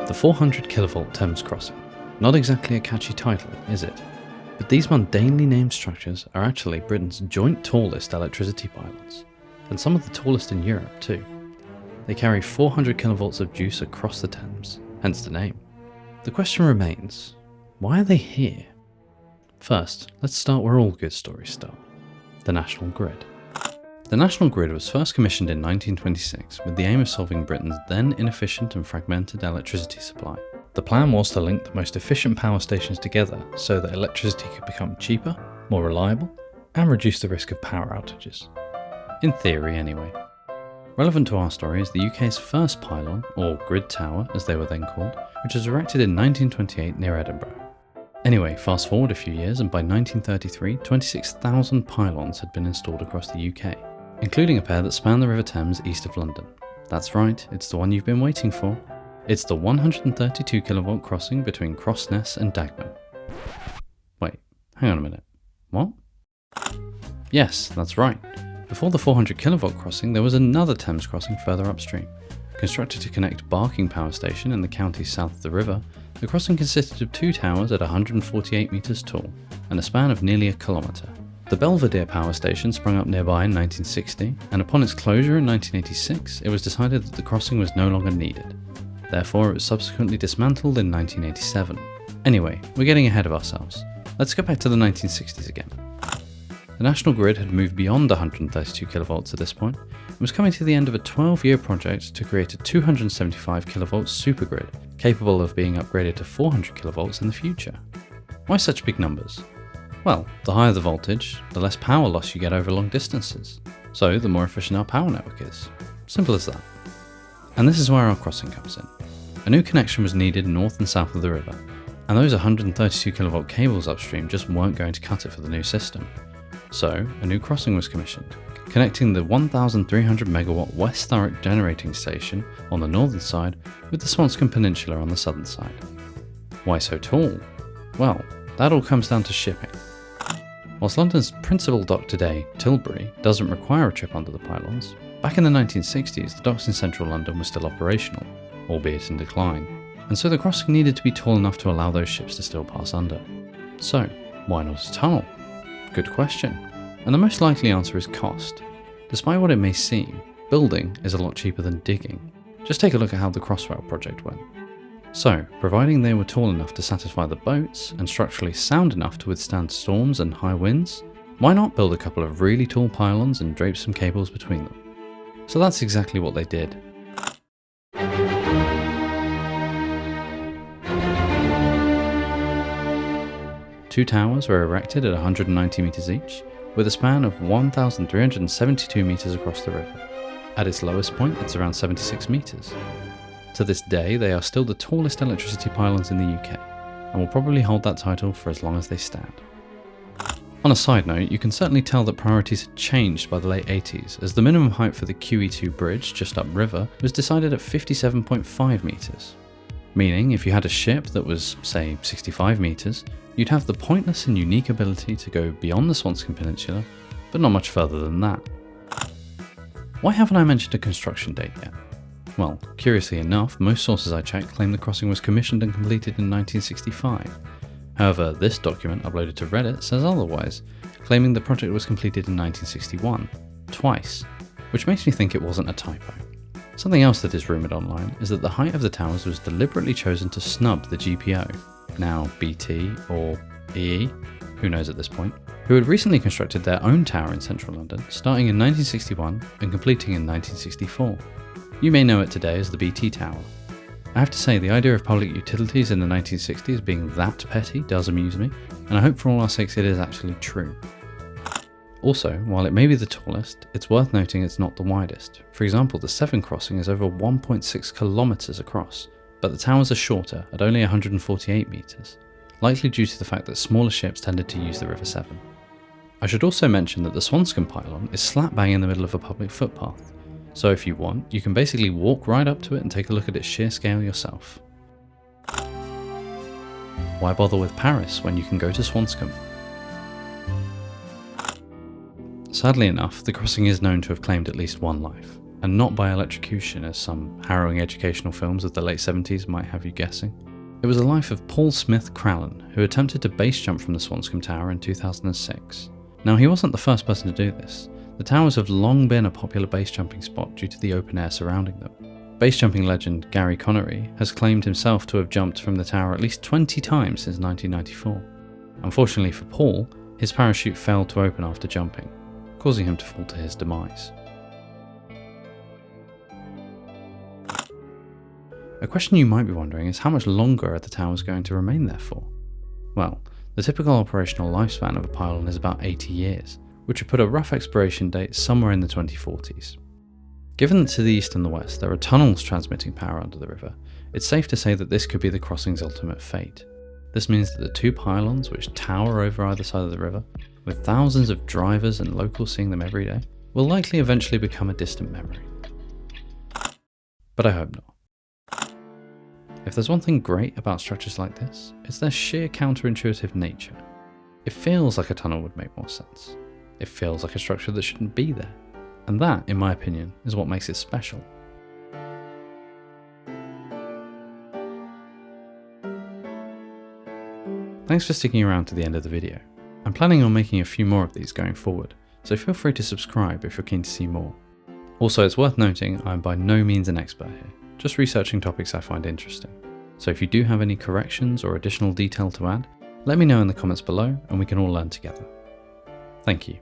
The 400 kilovolt Thames crossing. Not exactly a catchy title, is it? But these mundanely named structures are actually Britain's joint tallest electricity pylons, and some of the tallest in Europe too. They carry 400 kilovolts of juice across the Thames, hence the name. The question remains, why are they here? First, let's start where all good stories start, the national grid. The national grid was first commissioned in 1926 with the aim of solving Britain's then inefficient and fragmented electricity supply. The plan was to link the most efficient power stations together so that electricity could become cheaper, more reliable, and reduce the risk of power outages. In theory, anyway. Relevant to our story is the UK's first pylon, or grid tower as they were then called, which was erected in 1928 near Edinburgh. Anyway, fast forward a few years and by 1933, 26,000 pylons had been installed across the UK, including a pair that span the River Thames east of London. That's right, it's the one you've been waiting for. It's the 132 kilovolt crossing between Crossness and Dagenham. Wait, hang on a minute. What? Yes, that's right. Before the 400 kilovolt crossing, there was another Thames crossing further upstream. Constructed to connect Barking Power Station in the county south of the river, the crossing consisted of two towers at 148 metres tall and a span of nearly a kilometre. The Belvedere Power Station sprung up nearby in 1960, and upon its closure in 1986, it was decided that the crossing was no longer needed. Therefore, it was subsequently dismantled in 1987. Anyway, we're getting ahead of ourselves. Let's go back to the 1960s again. The national grid had moved beyond 132 kilovolts at this point and was coming to the end of a 12-year project to create a 275 kilovolt supergrid capable of being upgraded to 400 kilovolts in the future. Why such big numbers? Well, the higher the voltage, the less power loss you get over long distances. So the more efficient our power network is. Simple as that. And this is where our crossing comes in. A new connection was needed north and south of the river, and those 132 kilovolt cables upstream just weren't going to cut it for the new system. So, a new crossing was commissioned, connecting the 1,300 megawatt West Thurrock generating station on the northern side with the Swanscombe Peninsula on the southern side. Why so tall? Well, that all comes down to shipping. Whilst London's principal dock today, Tilbury, doesn't require a trip under the pylons, back in the 1960s the docks in central London were still operational, albeit in decline, and so the crossing needed to be tall enough to allow those ships to still pass under. So, why not a tunnel? Good question. And the most likely answer is cost. Despite what it may seem, building is a lot cheaper than digging. Just take a look at how the Crossrail project went. So, providing they were tall enough to satisfy the boats and structurally sound enough to withstand storms and high winds, why not build a couple of really tall pylons and drape some cables between them? So that's exactly what they did. Two towers were erected at 190 metres each, with a span of 1,372 metres across the river. At its lowest point, it's around 76 metres. To this day, they are still the tallest electricity pylons in the UK, and will probably hold that title for as long as they stand. On a side note, you can certainly tell that priorities had changed by the late 80s, as the minimum height for the QE2 bridge just upriver was decided at 57.5 metres. Meaning, if you had a ship that was, say, 65 metres, you'd have the pointless and unique ability to go beyond the Swanscombe Peninsula, but not much further than that. Why haven't I mentioned a construction date yet? Well, curiously enough, most sources I checked claim the crossing was commissioned and completed in 1965. However, this document uploaded to Reddit says otherwise, claiming the project was completed in 1961, twice, which makes me think it wasn't a typo. Something else that is rumoured online is that the height of the towers was deliberately chosen to snub the GPO, now BT or EE, who knows at this point, who had recently constructed their own tower in central London, starting in 1961 and completing in 1964. You may know it today as the BT Tower. I have to say, the idea of public utilities in the 1960s being that petty does amuse me, and I hope for all our sakes it is actually true. Also, while it may be the tallest, it's worth noting it's not the widest. For example, the Severn crossing is over 1.6 kilometres across, but the towers are shorter at only 148 metres, likely due to the fact that smaller ships tended to use the River Severn. I should also mention that the Swanscombe pylon is slap bang in the middle of a public footpath, so if you want, you can basically walk right up to it and take a look at its sheer scale yourself. Why bother with Paris when you can go to Swanscombe? Sadly enough, the crossing is known to have claimed at least one life, and not by electrocution as some harrowing educational films of the late 70s might have you guessing. It was the life of Paul Smith Crallon, who attempted to base jump from the Swanscombe Tower in 2006. Now, he wasn't the first person to do this. The towers have long been a popular base jumping spot due to the open air surrounding them. Base jumping legend Gary Connery has claimed himself to have jumped from the tower at least 20 times since 1994. Unfortunately for Paul, his parachute failed to open after jumping, causing him to fall to his demise. A question you might be wondering is how much longer are the towers going to remain there for? Well, the typical operational lifespan of a pylon is about 80 years, which would put a rough expiration date somewhere in the 2040s. Given that to the east and the west there are tunnels transmitting power under the river, it's safe to say that this could be the crossing's ultimate fate. This means that the two pylons, which tower over either side of the river, with thousands of drivers and locals seeing them every day, will likely eventually become a distant memory. But I hope not. If there's one thing great about structures like this, it's their sheer counterintuitive nature. It feels like a tunnel would make more sense. It feels like a structure that shouldn't be there. And that, in my opinion, is what makes it special. Thanks for sticking around to the end of the video. I'm planning on making a few more of these going forward, so feel free to subscribe if you're keen to see more. Also, it's worth noting I'm by no means an expert here, just researching topics I find interesting. So if you do have any corrections or additional detail to add, let me know in the comments below and we can all learn together. Thank you.